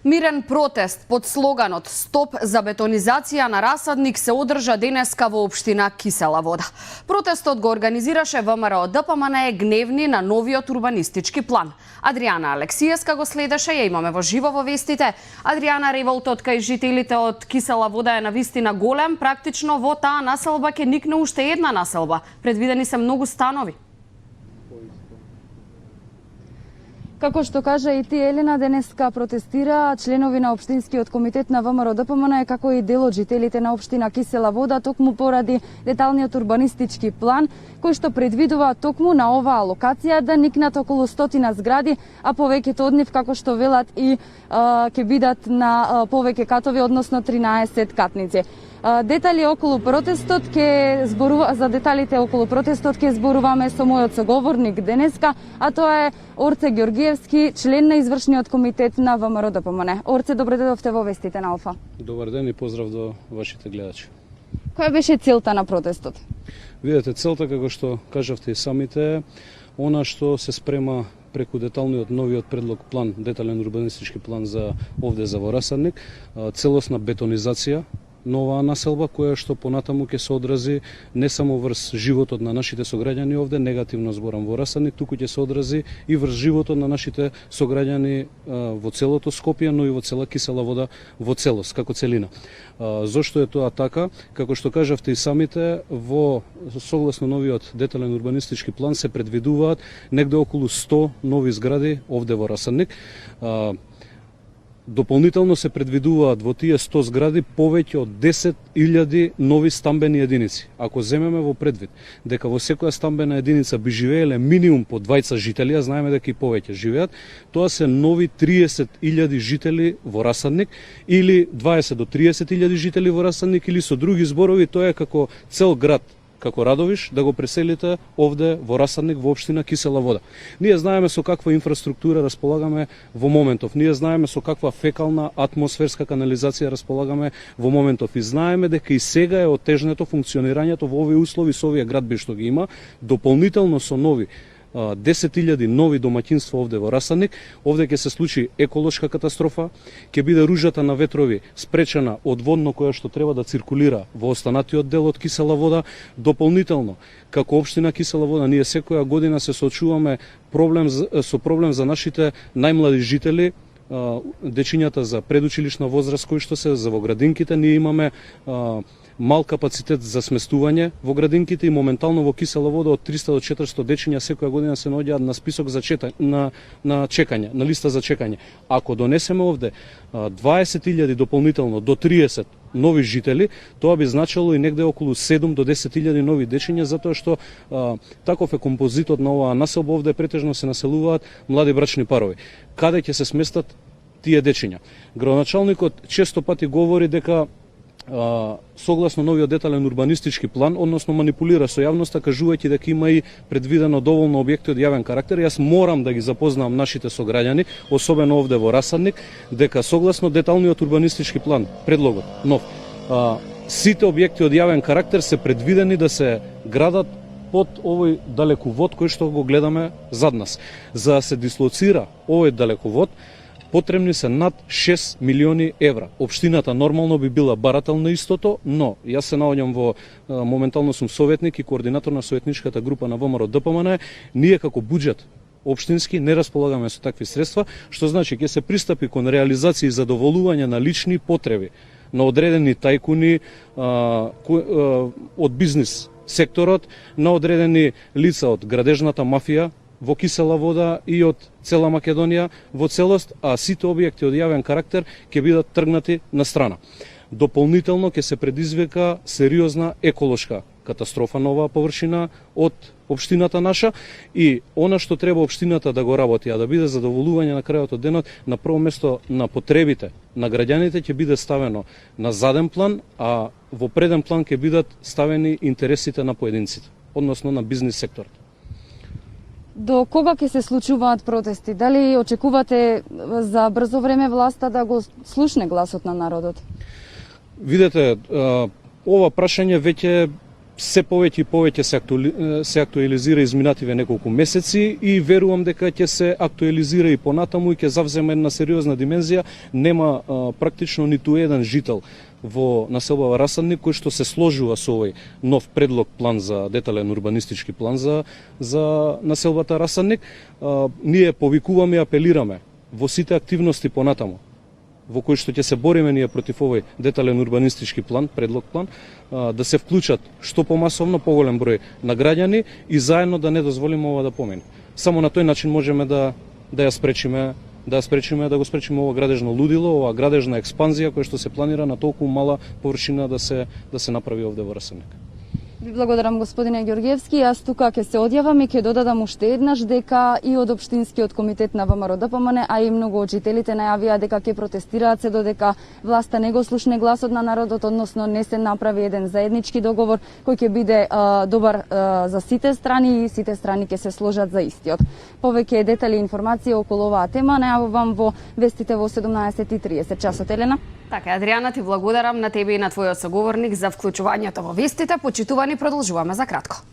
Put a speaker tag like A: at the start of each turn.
A: Мирен протест под слоганот «Стоп за бетонизација на расадник» се одржа денеска во општина Кисела Вода. Протестот го организираше ВМРО ДПМН гневни на новиот урбанистички план. Адријана Алексиевска го следеше, ја имаме во живо во вестите. Адријана, револтот кај жителите од Кисела Вода е навистина голем, практично во таа населба ќе никне уште една населба. Предвидени се многу станови.
B: Како што кажа и ти, Елена, денеска протестира членови на Општинскиот комитет на ВМРО ДПМН, како и дел од жителите на општина Кисела Вода, токму поради деталниот урбанистички план, кој што предвидува токму на оваа локација да никнат околу 100 згради, а повеќето од нив, како што велат, и ќе бидат на повеќе катови, односно 13 катници. Детали околу протестот за деталите околу протестот ќе зборуваме со мојот соговорник денеска, а тоа е Орце Ѓоргиевски, член на извршниот комитет на ВМРО ДПМН. Орце, добре дојдовте во вестите на ОФА.
C: Добар ден и поздрав до вашите гледачи.
B: Која беше целта на протестот?
C: Видете, целта, како што кажавте и самите, она што се спрема преку деталниот новиот предлог план, детален урбанистички план за овде за во Расадник, целосна бетонизација на оваа населба, која што понатаму ќе се одрази не само врз животот на нашите сограѓани овде, негативно зборам во Расадник, туку ќе се одрази и врз животот на нашите сограѓани во целото Скопје, но и во цела Кисела Вода во целост, како целина. Зошто е тоа така? Како што кажавте и самите, во согласно новиот детален урбанистички план се предвидуваат негде околу 100 нови згради овде во Расадник. Дополнително се предвидуваат во тие 100 згради повеќе од 10.000 нови стамбени единици. Ако земеме во предвид дека во секоја стамбена единица би живееле минимум по 20 жители, а знаеме дека и повеќе живеат, тоа се нови 30.000 жители во Расадник, или 20 до 30.000 жители во Расадник, или со други зборови тоа е како цел град како Радовиш, да го преселите овде во Расадник, во општина Кисела Вода. Ние знаеме со каква инфраструктура располагаме во моментов. Ние знаеме со каква фекална атмосферска канализација располагаме во моментов. И знаеме дека и сега е отежнето функционирањето во овие услови со овие градби што ги има, дополнително со нови 10.000 нови домаќинства овде во Расадник. Овде ќе се случи еколошка катастрофа, ќе биде ружата на ветрови спречена од водно која што треба да циркулира во останатиот дел од Кисела Вода. Дополнително, како општина Кисела Вода, ние секоја година се соочуваме со проблем за нашите најмлади жители, дечињата за предучилишна возраст кои што се за во градинките. Ние имаме мал капацитет за сместување во градинките и моментално во Кисела Вода од 300 до 400 дечиња секоја година се наоѓаат на список за на чекање, на листа за чекање. Ако донесеме овде 20.000 дополнително до 30 нови жители, тоа би значило и негде околу 7 до 10.000 нови дечиња, затоа што таков е композитот на оваа населба. Овде претежно се населуваат млади брачни парови. Каде ќе се сместат тие дечиња? Градоначалникот често пати говори дека согласно новиот детален урбанистички план, односно манипулира со јавноста, кажувајќи дека има и предвидено доволно објекти од јавен карактер. Јас морам да ги запознавам нашите сограѓани, особено овде во Расадник, дека согласно деталниот урбанистички план, предлогот нов, сите објекти од јавен карактер се предвидени да се градат под овој далековод кој што го гледаме зад нас. За да се дислоцира овој далековод, потребни се над 6 милиони евра. Општината нормално би била барател на истото, но јас се наоѓам во моментално сум советник и координатор на советничката група на ВМРО ДПМН. Ние како буџет општински не располагаме со такви средства, што значи ќе се пристапи кон реализација и задоволување на лични потреби на одредени тајкуни од бизнис секторот, на одредени лица од градежната мафија во Кисела Вода и од цела Македонија во целост, а сите објекти од јавен карактер ќе бидат тргнати на страна. Дополнително ќе се предизвика сериозна еколошка катастрофа на оваа површина од општината наша, и она што треба општината да го работи, а да биде задоволување на крајот од денот, на прво место на потребите на граѓаните ќе биде ставено на заден план, а во преден план ќе бидат ставени интересите на поединците, односно на бизнис секторот.
B: До кога ќе се случуваат протести? Дали очекувате за брзо време власта да го слушне гласот на народот?
C: Видете, ова прашање веќе се повеќе и повеќе се актуализира изминативе неколку месеци и верувам дека ќе се актуализира и понатаму и ќе завземе една сериозна димензија. Нема практично ниту еден жител во населбава Расадник кој што се сложува со овој нов предлог план за детален урбанистички план за населбата Расадник. Ние повикуваме и апелираме во сите активности понатаму во кои што ќе се бориме ние против овој детален урбанистички план, предлог план, да се вклучат што помасовно поголем број на граѓани и заедно да не дозволиме ова да помине. Само на тој начин можеме да го спречиме ова градежно лудило, ова градежна експанзија која што се планира на толку мала површина да се направи овде во Расадник.
B: Ви благодарам, господине Ѓорѓевски. Јас тука ќе се одјавам и ќе додадам уште еднаш дека и од Општинскиот комитет на ВМРО ДПМН, а и многу од жителите најавија дека ќе протестираат се додека власта не го слушне гласот на народот, односно не се направи еден заеднички договор кој ќе биде добар за сите страни и сите страни ќе се сложат за истиот. Повеќе детали и информации околу оваа тема најавувам во вестите во 17:30 часот. Елена?
A: Така, Адријана, ти благодарам на тебе и на твојот соговорник за вклучувањето во вестите. Почитувани, продолжуваме за кратко.